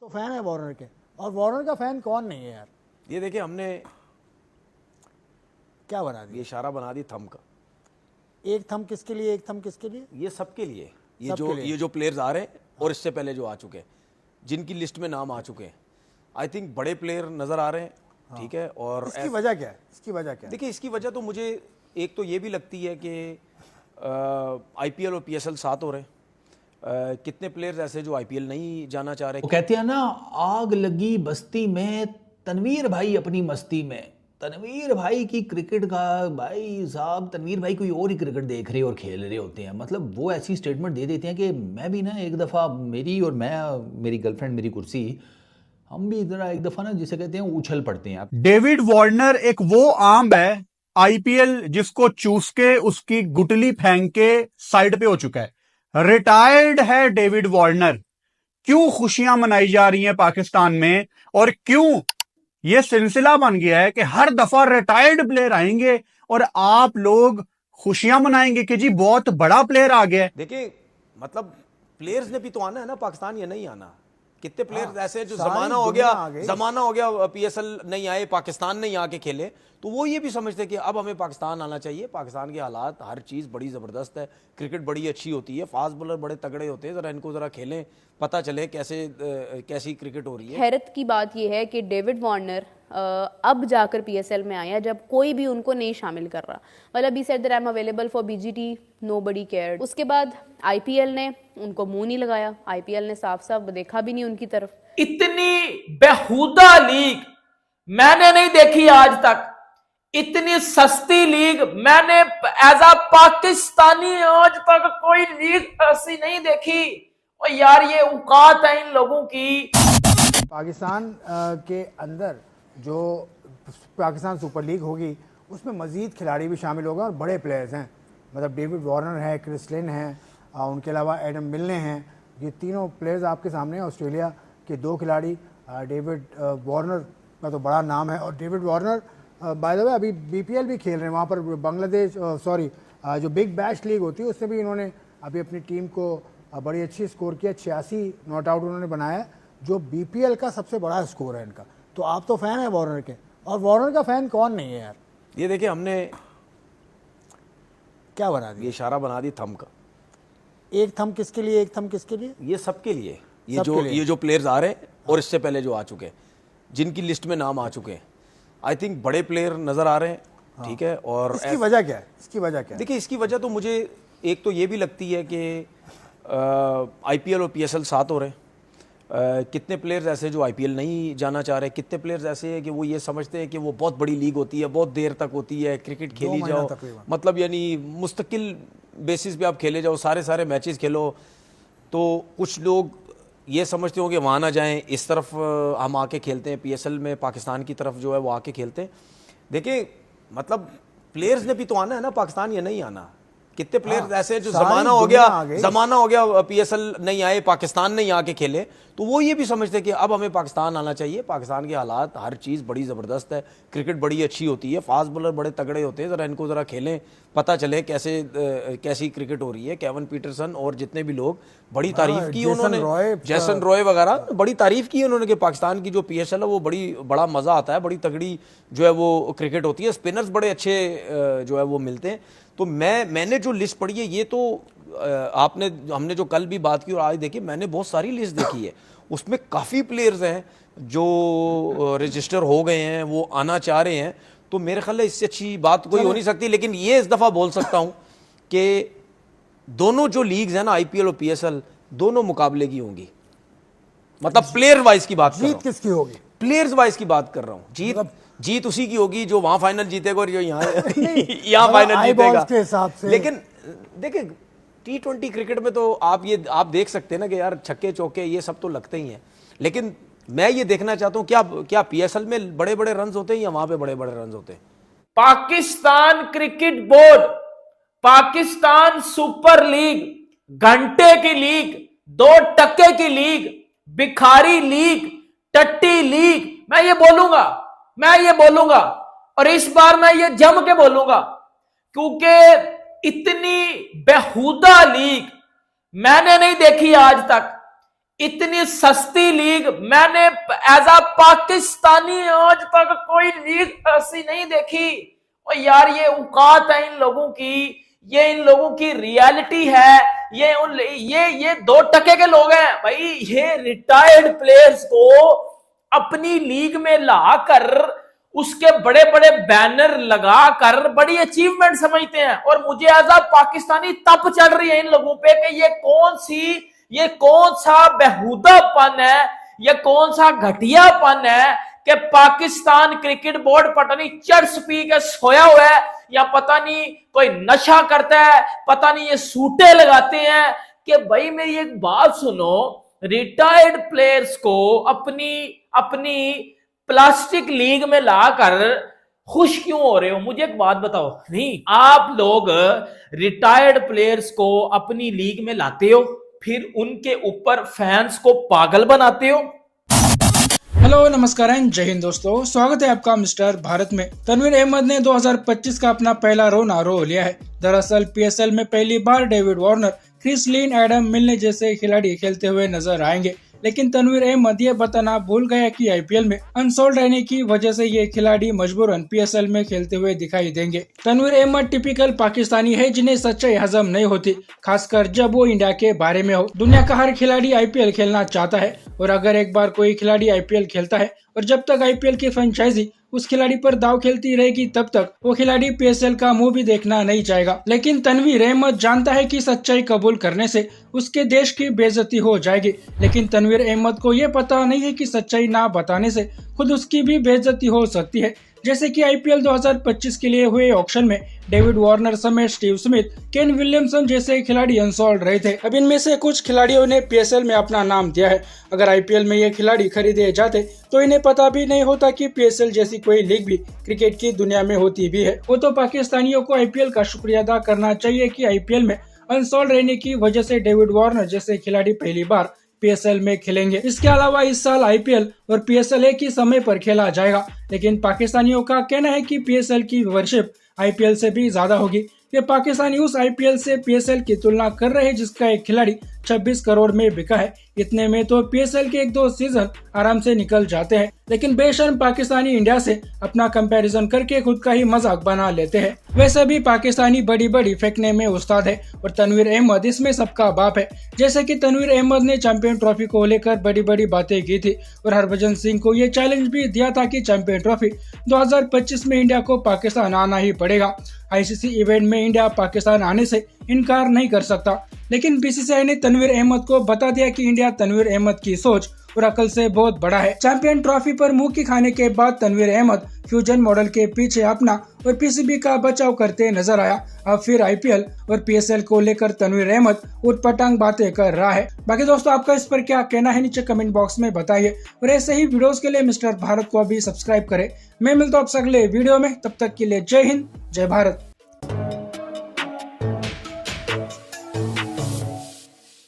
तो फैन है वार्नर के, और वार्नर का फैन कौन नहीं है यार। ये देखिए हमने क्या बना ये दिया, इशारा बना दी थंब का। एक थंब किसके लिए, एक थंब किसके लिए? ये सबके लिए, सबके लिए। ये जो प्लेयर्स आ रहे हैं और इससे पहले जो आ चुके हैं, जिनकी लिस्ट में नाम आ चुके हैं, आई थिंक बड़े प्लेयर नजर आ रहे हैं। ठीक है, और इसकी वजह क्या है, इसकी वजह क्या है? देखिए इसकी वजह तो मुझे एक तो ये भी लगती है कि आईपीएल और पीएसएल साथ हो रहे हैं। कितने प्लेयर्स ऐसे जो आईपीएल नहीं जाना चाह रहे। वो कहते हैं ना, आग लगी बस्ती में तनवीर भाई अपनी मस्ती में। तनवीर भाई की क्रिकेट का, भाई साहब तनवीर भाई कोई और ही क्रिकेट देख रहे और खेल रहे होते हैं। मतलब वो ऐसी स्टेटमेंट दे देते हैं कि मैं भी ना एक दफ़ा, मेरी गर्लफ्रेंड मेरी कुर्सी, हम भी इधर एक दफ़ा ना जिसे कहते हैं उछल पड़ते हैं। डेविड वार्नर एक वो आम है आईपीएल जिसको चूस के उसकी गुटली फेंक के साइड पे हो चुका है। रिटायर्ड है डेविड वार्नर। क्यों खुशियां मनाई जा रही हैं पाकिस्तान में, और क्यों यह सिलसिला बन गया है कि हर दफा रिटायर्ड प्लेयर आएंगे और आप लोग खुशियां मनाएंगे कि जी बहुत बड़ा प्लेयर आ गया है। देखिए मतलब प्लेयर्स ने भी तो आना है ना पाकिस्तान, या नहीं आना। कितने प्लेयर्स ऐसे हैं जो सारी जमाना हो गया पीएसएल नहीं आए, पाकिस्तान नहीं आके खेले, तो वो ये भी समझते कि अब हमें पाकिस्तान आना चाहिए। पाकिस्तान के हालात, हर चीज़ बड़ी ज़बरदस्त है, क्रिकेट बड़ी अच्छी होती है, फास्ट बॉलर बड़े तगड़े होते हैं, ज़रा इनको ज़रा खेलें, पता चले कैसी क्रिकेट हो रही है। हैरत की बात यह है कि डेविड वार्नर अब जाकर पीएसएल में आया जब कोई भी उनको नहीं शामिल कर रहा। मतलब he said that I am available for BGT, nobody cared. उसके बाद आईपीएल ने उनको मुंह नहीं लगाया, आईपीएल ने साफ साफ देखा भी नहीं उनकी तरफ। इतनी बेहुदा लीग मैंने नहीं देखी आज तक। इतनी सस्ती लीग मैंने एज अ पाकिस्तानी आज तक कोई लीग ऐसी नहीं देखी। और यार ये औकात है इन लोगों की। पाकिस्तान के अंदर जो पाकिस्तान सुपर लीग होगी उसमें मज़ीद खिलाड़ी भी शामिल होगा और बड़े प्लेयर्स हैं। मतलब डेविड वार्नर है, क्रिस लिन है, उनके अलावा एडम मिलने हैं। ये तीनों प्लेयर्स आपके सामने हैं। ऑस्ट्रेलिया के दो खिलाड़ी, डेविड वार्नर का तो बड़ा नाम है, और David Warner by the way अभी बीपीएल भी खेल रहे हैं वहाँ पर। बांग्लादेश जो बिग बैश लीग होती है उसमें भी इन्होंने अभी अपनी टीम को बड़ी अच्छी स्कोर किया, 86 नॉट आउट उन्होंने बनाया, जो बीपीएल का सबसे बड़ा स्कोर है इनका। तो आप तो फैन है वार्नर के, और वार्नर का फैन कौन नहीं है यार। ये देखिए हमने क्या बना दिया, ये इशारा बना दी थंब का। एक थंब किसके लिए, एक थंब किसके लिए? ये सबके लिए, सबके लिए। ये जो प्लेयर्स आ रहे हैं और इससे पहले जो आ चुके हैं, जिनकी लिस्ट में नाम आ चुके हैं, आई थिंक बड़े प्लेयर नजर आ रहे हैं। ठीक है, और इसकी वजह क्या है, इसकी वजह क्या है? देखिए इसकी वजह तो मुझे एक तो ये भी लगती है कि आईपीएल और पीएसएल साथ हो रहे हैं। कितने प्लेयर्स ऐसे जो आईपीएल नहीं जाना चाह रहे, कितने प्लेयर्स ऐसे हैं कि वो ये समझते हैं कि वो बहुत बड़ी लीग होती है, बहुत देर तक होती है, क्रिकेट खेली जाओ, मतलब यानी मुस्तकिल बेसिस पे आप खेले जाओ, सारे मैचेस खेलो। तो कुछ लोग ये समझते होंगे वहाँ ना जाएं, इस तरफ हम आके खेलते हैं, पीएसएल में पाकिस्तान की तरफ जो है वो आके खेलते हैं। देखिए मतलब प्लेयर्स ने भी तो आना है ना पाकिस्तान, या नहीं आना। कितने प्लेयर्स ऐसे हैं जो जमाना हो गया पीएसएल नहीं आए, पाकिस्तान नहीं आके खेले, तो वो ये भी समझते हैं कि अब हमें पाकिस्तान आना चाहिए। पाकिस्तान के हालात, हर चीज़ बड़ी ज़बरदस्त है, क्रिकेट बड़ी अच्छी होती है, फास्ट बॉलर बड़े तगड़े होते हैं, ज़रा इनको ज़रा खेलें, पता चले कैसी क्रिकेट हो रही है। केवन पीटरसन और जितने भी लोग बड़ी तारीफ की उन्होंने, जैसन रॉय वगैरह बड़ी तारीफ की उन्होंने कि पाकिस्तान की जो पीएसएल है वो बड़ा मज़ा आता है, बड़ी तगड़ी जो है वो क्रिकेट होती है, स्पिनर्स बड़े अच्छे जो है वो मिलते हैं। तो मैंने जो लिस्ट पढ़ी है, ये तो हमने जो कल भी बात की और आज देखी, मैंने बहुत सारी लिस्ट देखी है, उसमें काफ़ी प्लेयर्स हैं जो रजिस्टर हो गए हैं, वो आना चाह रहे हैं। तो मेरे ख्याल है इससे अच्छी बात कोई हो नहीं सकती। लेकिन ये इस दफ़ा बोल सकता हूँ कि दोनों जो लीग्स हैं ना, आईपीएल और पीएसएल, दोनों मुकाबले की होंगी। मतलब प्लेयर वाइज की बात कर रहा हूं, जीत किसकी होगी? प्लेयर्स वाइज की बात कर रहा हूँ। जीत उसी की होगी जो वहां फाइनल जीतेगा और जो यहाँ फाइनल जीतेगा के हिसाब से। लेकिन देखिए T20 क्रिकेट में तो आप देख सकते हैं ना कि यार छक्के चौके ये सब तो लगते ही हैं। लेकिन मैं ये देखना चाहता हूँ क्या पीएसएल में बड़े बड़े रन होते हैं या वहां पे बड़े बड़े रन होते हैं? Pakistan cricket board, Pakistan super league, घंटे की लीग, 2 टके की लीग, भिखारी लीग, टट्टी लीग, मैं ये बोलूंगा और इस बार मैं ये जम के बोलूंगा, क्योंकि इतनी बेहुदा लीग मैंने नहीं देखी आज तक। इतनी सस्ती लीग मैंने एज अ पाकिस्तानी आज तक कोई लीग ऐसी नहीं देखी। और यार ये औकात है इन लोगों की, ये इन लोगों की रियलिटी है, ये 2% के लोग हैं भाई। ये रिटायर्ड प्लेयर्स को अपनी लीग में लाकर उसके बड़े बड़े बैनर लगाकर बड़ी अचीवमेंट समझते हैं। और मुझे एज अ पाकिस्तानी तप चढ़ रही है इन लोगों पे कि ये कौन सा बेहुदापन है, ये कौन सा घटियापन है कि पाकिस्तान क्रिकेट बोर्ड पता नहीं चर्स पी के सोया हुआ है, या पता नहीं कोई नशा करता है, पता नहीं ये सूटे लगाते हैं। कि भाई मेरी एक बात सुनो, रिटायर्ड प्लेयर्स को अपनी प्लास्टिक लीग में लाकर खुश क्यों हो रहे हो? मुझे एक बात बताओ। नहीं, आप लोग रिटायर्ड प्लेयर्स को अपनी लीग में लाते हो, फिर उनके ऊपर फैंस को पागल बनाते हो। हेलो नमस्कार एंड जय हिंद दोस्तों, स्वागत है आपका मिस्टर भारत में। तनवीर अहमद ने 2025 का अपना पहला रोना रो लिया है। दरअसल पीएसएल में पहली बार David Warner, Chris Lynn, Adam Milne जैसे खिलाड़ी खेलते हुए नजर आएंगे, लेकिन तनवीर अहमद ये बताना भूल गया कि आईपीएल में अनसोल्ड रहने की वजह से ये खिलाड़ी मजबूरन पीएसएल में खेलते हुए दिखाई देंगे। तनवीर अहमद टिपिकल पाकिस्तानी है जिन्हें सच्चाई हजम नहीं होती, खासकर जब वो इंडिया के बारे में हो। दुनिया का हर खिलाड़ी आईपीएल खेलना चाहता है, और अगर एक बार कोई खिलाड़ी आईपीएल खेलता है और जब तक आईपीएल की फ्रेंचाइजी उस खिलाड़ी पर दाव खेलती रहेगी तब तक वो खिलाड़ी पीएसएल का मुंह भी देखना नहीं चाहेगा। लेकिन तनवीर अहमद जानता है कि सच्चाई कबूल करने से उसके देश की बेइज्जती हो जाएगी, लेकिन तनवीर अहमद को ये पता नहीं है कि सच्चाई ना बताने से खुद उसकी भी बेइज्जती हो सकती है। जैसे कि आईपीएल 2025 के लिए हुए ऑक्शन में डेविड वार्नर समेत स्टीव स्मिथ, केन विलियमसन जैसे खिलाड़ी अनसोल्ड रहे थे। अब इनमें से कुछ खिलाड़ियों ने पीएसएल में अपना नाम दिया है। अगर आईपीएल में ये खिलाड़ी खरीदे जाते तो इन्हें पता भी नहीं होता कि पीएसएल जैसी कोई लीग भी क्रिकेट की दुनिया में होती भी है। वो तो पाकिस्तानियों को आईपीएल का शुक्रिया अदा करना चाहिए कि आईपीएल में अनसोल्ड रहने की वजह से डेविड वार्नर जैसे खिलाड़ी पहली बार पीएसएल में खेलेंगे। इसके अलावा इस साल आईपीएल और पीएसएल एक ही समय पर खेला जाएगा, लेकिन पाकिस्तानियों का कहना है कि पीएसएल की व्यूअरशिप आईपीएल से भी ज्यादा होगी। ये पाकिस्तानी उस आईपीएल से पीएसएल की तुलना कर रहे हैं जिसका एक खिलाड़ी 26 करोड़ में बिका है। इतने में तो पीएसएल के 1-2 सीजन आराम से निकल जाते हैं, लेकिन बेशर्म पाकिस्तानी इंडिया से अपना कंपैरिजन करके खुद का ही मजाक बना लेते हैं। वैसे भी पाकिस्तानी बड़ी बड़ी फेंकने में उस्ताद है और तनवीर अहमद इसमें सबका बाप है। जैसे कि तनवीर अहमद ने चैंपियन ट्रॉफी को लेकर बड़ी बड़ी बातें की थी और हरभजन सिंह को ये चैलेंज भी दिया था कि चैंपियन ट्रॉफी 2025 में इंडिया को पाकिस्तान आना ही पड़ेगा। आईसीसी इवेंट में इंडिया पाकिस्तान आने से इनकार नहीं कर सकता, लेकिन बीसीसीआई ने तनवीर अहमद को बता दिया कि इंडिया तनवीर अहमद की सोच और अकल से बहुत बड़ा है। चैंपियन ट्रॉफी पर मुंह की खाने के बाद तनवीर अहमद फ्यूजन मॉडल के पीछे अपना और पीसीबी का बचाव करते नजर आया। अब फिर आईपीएल और पीएसएल को लेकर तनवीर अहमद उटपटांग बातें कर रहा है। बाकी दोस्तों आपका इस पर क्या कहना है नीचे कमेंट बॉक्स में बताइए, और ऐसे ही वीडियोस के लिए मिस्टर भारत को अभी सब्सक्राइब करें। मैं मिलता हूं आपसे अगले वीडियो में, तब तक के लिए जय हिंद जय भारत।